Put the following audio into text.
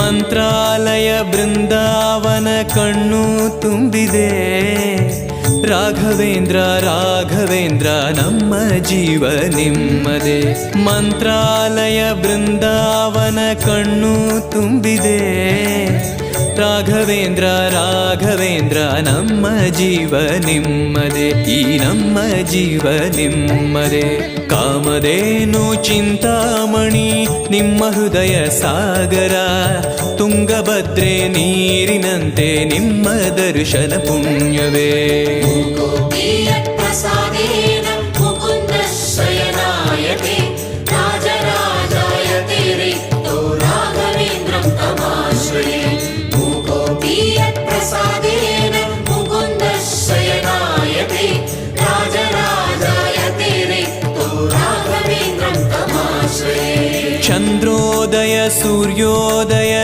ಮಂತ್ರಾಲಯ ಬೃಂದಾವನ ಕಣ್ಣು ತುಂಬಿದೆ. ರಾಘವೇಂದ್ರ ರಾಘವೇಂದ್ರ ನಮ್ಮ ಜೀವ ನಿಮ್ಮದೆ. ಮಂತ್ರಾಲಯ ಬೃಂದಾವನ ಕಣ್ಣು ತುಂಬಿದೆ. ರಾಘವೇಂದ್ರ ರಾಘವೇಂದ್ರ ನಮ್ಮ ಜೀವ ನಿಮ್ಮದೆ. ಈ ನಮ್ಮ ಜೀವ ನಿಮ್ಮದೆ. ಕಾಮಧೇನು ಚಿಂತಾಮಣಿ ನಿಮ್ಮ ಹೃದಯ ಸಾಗರ. ತುಂಗಭದ್ರೆ ನೀರಿನಂತೆ ನಿಮ್ಮ ದರ್ಶನ ಪುಣ್ಯವೇ. ಚಂದ್ರೋದಯ ಸೂರ್ಯೋದಯ